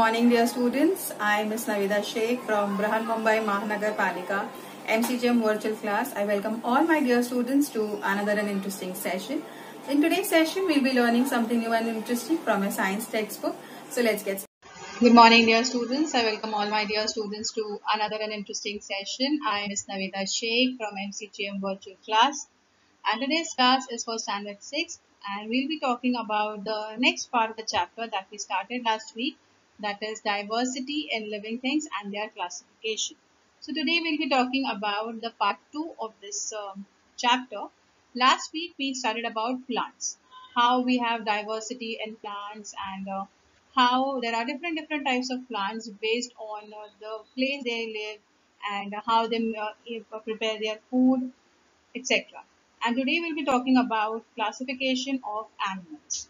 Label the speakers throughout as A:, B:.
A: morning, dear students. I am Ms. Navida Sheikh from Brahan Mumbai Mahanagar Palika MCGM virtual class. I welcome all my dear students to another and interesting session. In today's session, we'll be learning something new and interesting from a science textbook. So let's get started. Good morning, dear students. I welcome all my dear students to another and interesting session. I am Ms. Navida Sheikh from MCGM virtual class. And today's class is for standard 6, and we'll be talking about the next part of the chapter that we started last week, that is diversity in living things and their classification. So today we'll be talking about the part 2 of this chapter. Last week we started about plants, how we have diversity in plants, and how there are different types of plants based on the place they live and how they prepare their food, etc. And today we'll be talking about classification of animals.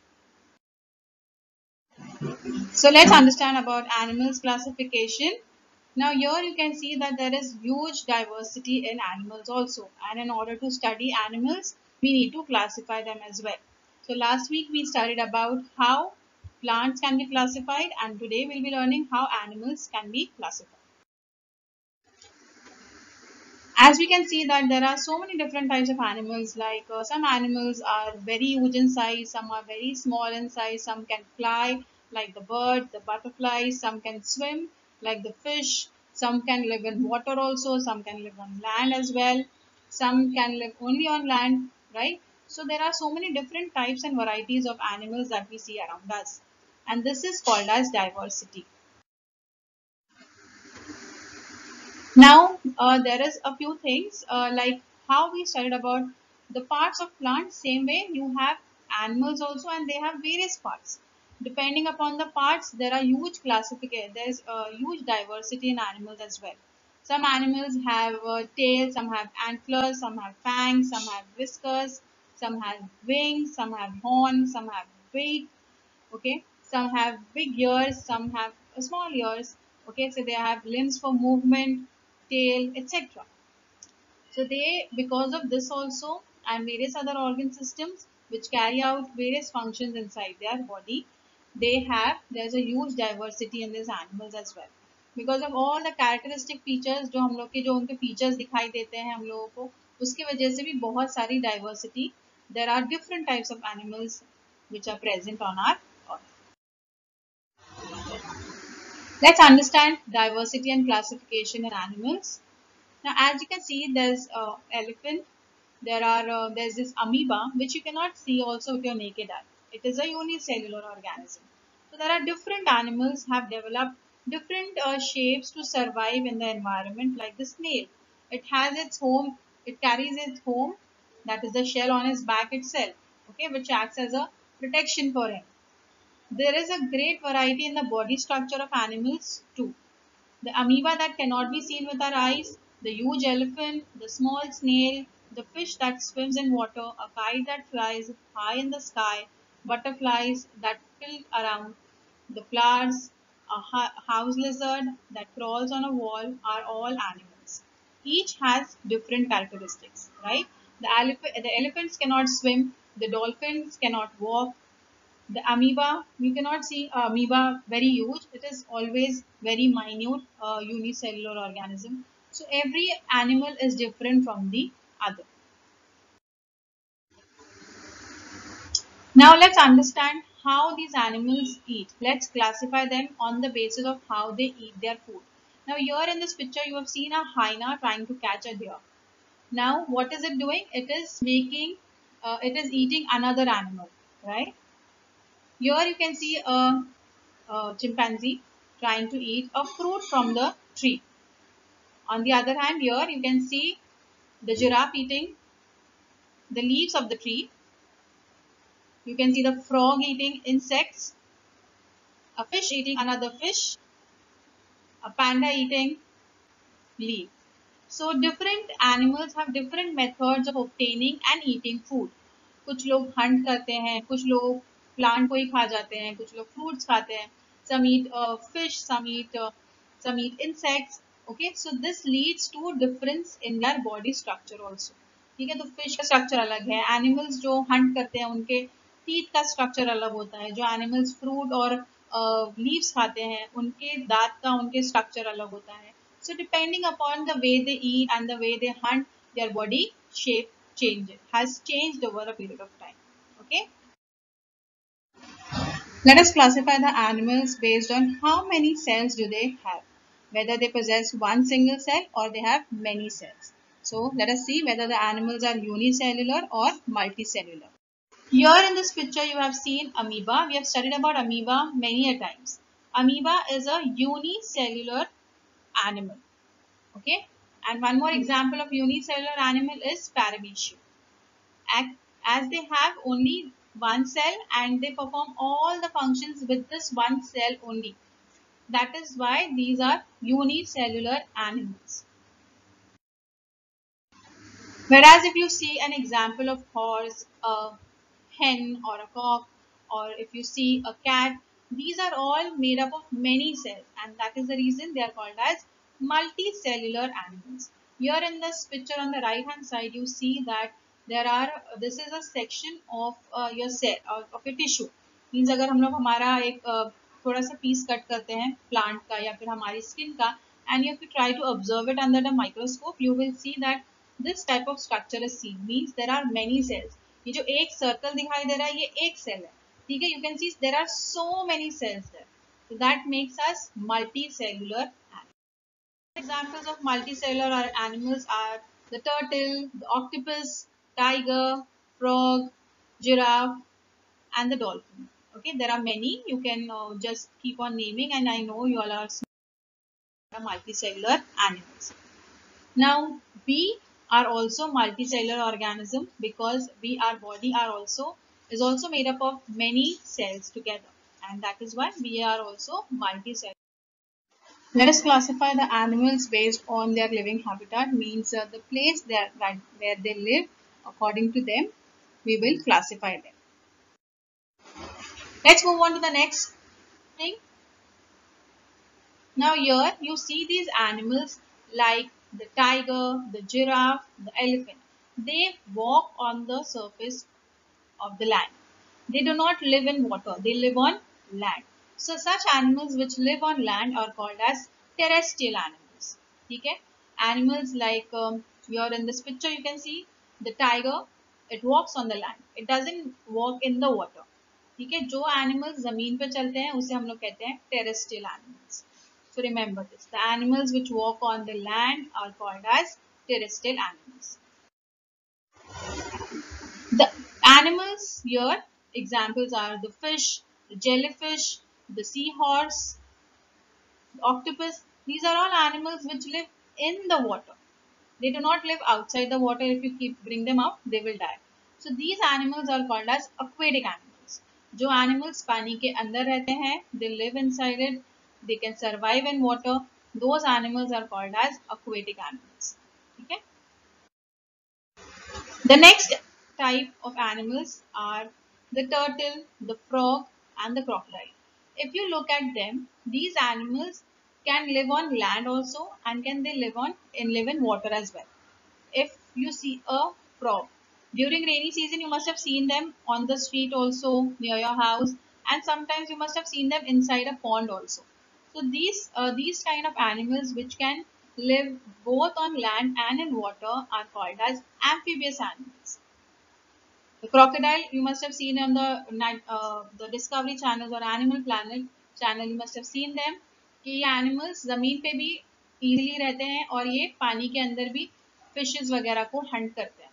A: So let's understand about animals classification. Now here you can see that there is huge diversity in animals also, and in order to study animals we need to classify them as well. So last week we studied about how plants can be classified, and today we'll be learning how animals can be classified. As we can see that there are so many different types of animals, like some animals are very huge in size, some are very small in size, some can fly like the bird, the butterflies, some can swim like the fish, some can live in water also, some can live on land as well, some can live only on land, right? So there are so many different types and varieties of animals that we see around us, and this is called as diversity. Now, there is a few things like how we studied about the parts of plants. Same way, you have animals also, and they have various parts. Depending upon the parts, there are huge classification. There is a huge diversity in animals as well. Some animals have tails, some have antlers, some have fangs, some have whiskers, some have wings, some have horns, some have beak. Okay, some have big ears, some have small ears. Okay, so they have limbs for movement, tail, etc. So they, because of this also, and various other organ systems which carry out various functions inside their body, there's a huge diversity in these animals as well. Because of all the characteristic features जो हम लोग के जो उनके features दिखाई देते हैं हम लोगों को, उसकी वजह से भी बहुत सारी diversity. There are different types of animals which are present on our earth. Let's understand diversity and classification in animals. Now, as you can see, there's elephant. There's this amoeba which you cannot see also with your naked eye. It is a unicellular organism. So there are different animals have developed different shapes to survive in the environment, like the snail. It has its home. It carries its home, that is the shell on its back itself. Okay, which acts as a protection for him. There is a great variety in the body structure of animals too. The amoeba that cannot be seen with our eyes, the huge elephant, the small snail, the fish that swims in water, a kite that flies high in the sky, butterflies that flit around the flowers, a house lizard that crawls on a wall are all animals. Each has different characteristics, right? The elephants cannot swim, the dolphins cannot walk, the amoeba, you cannot see amoeba very huge. It is always very minute unicellular organism. So every animal is different from the other. Now let's understand how these animals eat. Let's classify them on the basis of how they eat their food. Now here in this picture you have seen a hyena trying to catch a deer. Now what is it doing? It is eating another animal, right? Here you can see a chimpanzee trying to eat a fruit from the tree. On the other hand, here you can see the giraffe eating the leaves of the tree. You can see the frog eating insects, a fish eating another fish, a panda eating leaf. So different animals have different methods of obtaining and eating food. कुछ लोग hunt करते हैं, कुछ लोग plant को ही खा जाते हैं, कुछ लोग fruits खाते हैं. Some eat fish, some eat insects. Okay, so this leads to difference in their body structure also. ठीक है, तो fish का structure अलग है. Animals जो hunt करते हैं उनके teeth का structure अलग होता है. जो animals fruit और लीव्स खाते हैं, उनके दांत का उनके स्ट्रक्चर अलग होता है. So depending upon the way they eat and the way they hunt, their body shape has changed over a period of time. Okay. Let us classify the animals based on how many cells do they have, whether they possess one single cell or they have many cells. So let us see whether the animals are unicellular or multicellular. Here in this picture you have seen amoeba. We have studied about amoeba many a times. Amoeba is a unicellular animal. Okay. And one more example of unicellular animal is Paramecium. As they have only one cell and they perform all the functions with this one cell only. That is why these are unicellular animals. Whereas if you see an example of horse, a hen or a cock, or if you see a cat, these are all made up of many cells, and that is the reason they are called as multicellular animals. Here in this picture on the right hand side, you see that this is a section of your cell of your tissue. Means अगर हम लोग हमारा एक थोड़ा सा piece cut करते हैं plant का या फिर हमारी स्किन का, and you have to try to observe it under the microscope, you will see that this type of structure is seen. Means there are many cells. ये जो एक सर्कल दिखाई दे रहा है ये एक सेल है, ठीक है. You can see there are so many cells there. So that makes us multicellular animals. Examples of multicellular animals are the turtle, the octopus, tiger, frog, giraffe, and the dolphin. Okay, there are many. You can just keep on naming, and I know you all are multicellular animals. Now, we are also multicellular organism because our body is also made up of many cells together, and that is why we are also multicellular. Let us classify the animals based on their living habitat. Means the place where they live. According to them, we will classify them. Let's move on to the next thing. Now here you see these animals like the tiger, the giraffe, the elephant. They walk on the surface of the land. They do not live in water. They live on land. So such animals which live on land are called as terrestrial animals. Okay? Animals like here in this picture you can see the tiger. It walks on the land. It doesn't walk in the water. ठीक है, जो animals जमीन पे चलते हैं उसे हम लोग कहते हैं terrestrial animals. So remember this. The animals which walk on the land are called as terrestrial animals. The animals here, examples are the fish, the jellyfish, the seahorse, the octopus. These are all animals which live in the water. They do not live outside the water. If you bring them out, they will die. So these animals are called as aquatic animals. जो animals पानी के अंदर रहते हैं, they live inside it. They can survive in water. Those animals are called as aquatic animals. Okay. The next type of animals are the turtle, the frog, and the crocodile. If you look at them, these animals can live on land also, and can they live in water as well. If you see a frog during rainy season, you must have seen them on the street also near your house, and sometimes you must have seen them inside a pond also. So these kind of animals which can live both on land and in water are called as amphibious animals. The crocodile you must have seen on the Discovery Channel or Animal Planet channel. You must have seen them कि ये animals ज़मीन पे भी easily रहते हैं और ये पानी के अंदर भी fishes वगैरह को hunt करते हैं.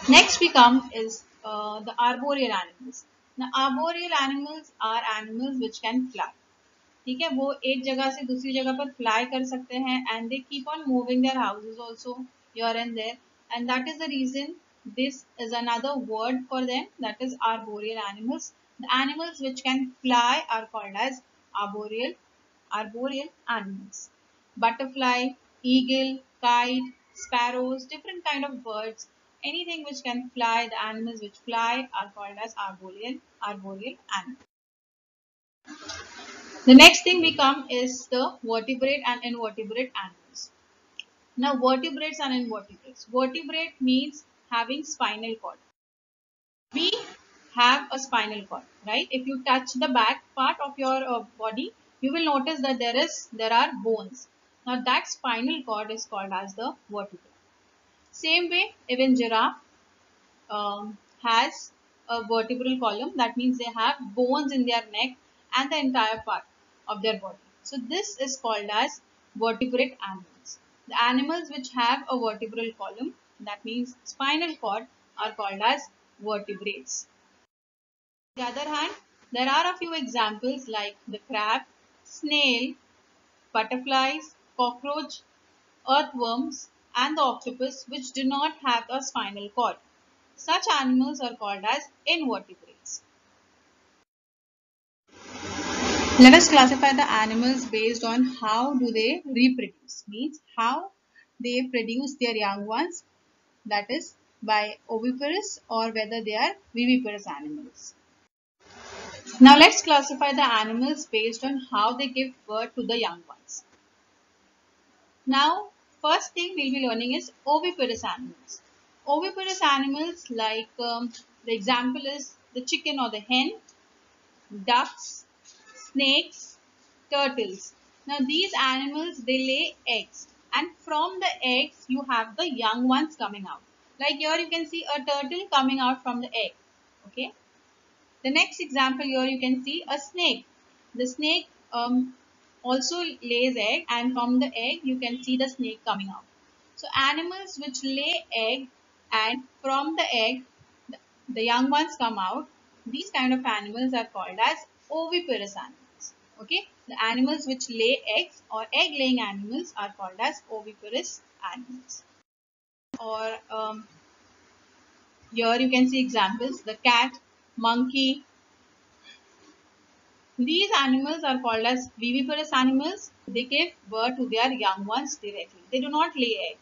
A: Next we come is the arboreal animals. Now arboreal animals are animals which can fly. ठीक है, वो एक जगह से दूसरी जगह पर fly कर सकते हैं and they keep on moving their houses also here and there, and that is the reason this is another word for them, that is arboreal animals. The animals which can fly are called as arboreal animals. Butterfly, eagle, kite, sparrows, different kind of birds, anything which can fly, the animals which fly are called as arboreal animals. The next thing we come is the vertebrate and invertebrate animals. Now vertebrates and invertebrates. Vertebrate means having spinal cord. We have a spinal cord, right? If you touch the back part of your body, you will notice that there are bones. Now that spinal cord is called as the vertebra. Same way, even giraffe has a vertebral column. That means they have bones in their neck and the entire part of their body. So this is called as vertebrate animals. The animals which have a vertebral column, that means spinal cord, are called as vertebrates. On the other hand, there are a few examples like the crab, snail, butterflies, cockroach, earthworms, and the octopus which do not have a spinal cord. Such animals are called as invertebrates. Let us classify the animals based on how do they reproduce, means how they produce their young ones, that is by oviparous or whether they are viviparous animals. Now let's classify the animals based on how they give birth to the young ones. Now first thing we'll be learning is oviparous animals. Oviparous animals like the example is the chicken or the hen, ducks, snakes, turtles. Now these animals, they lay eggs, and from the eggs you have the young ones coming out. Like here you can see a turtle coming out from the egg. Okay. The next example here you can see a snake. The snake also lays egg, and from the egg you can see the snake coming out. So animals which lay egg and from the egg the young ones come out, these kind of animals are called as oviparous animals. Okay, the animals which lay eggs or egg laying animals are called as oviparous animals. Or here you can see examples, the cat, monkey. These animals are called as viviparous animals. They give birth to their young ones directly. They do not lay egg.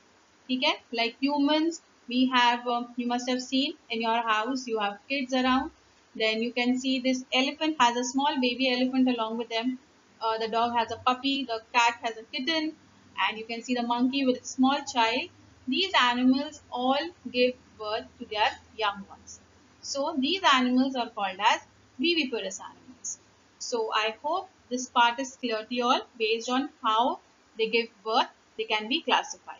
A: Okay? Like humans, we have, you must have seen in your house, you have kids around. Then you can see this elephant has a small baby elephant along with them. The dog has a puppy, the cat has a kitten, and you can see the monkey with a small child. These animals all give birth to their young ones. So these animals are called as viviparous animals. So I hope this part is clear to you all. Based on how they give birth, they can be classified.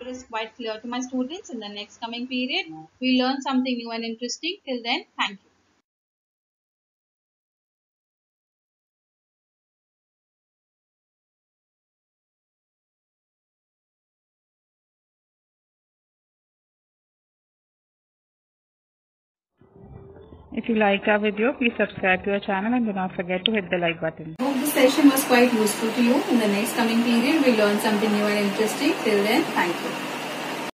A: It is quite clear to my students. In the next coming period, we learn something new and interesting. Till then, thank you.
B: If you like our video, please subscribe to our channel and do not forget to hit the like button.
A: I hope this session was quite useful to you. In the next coming period, we'll learn something new and interesting. Till then, thank you.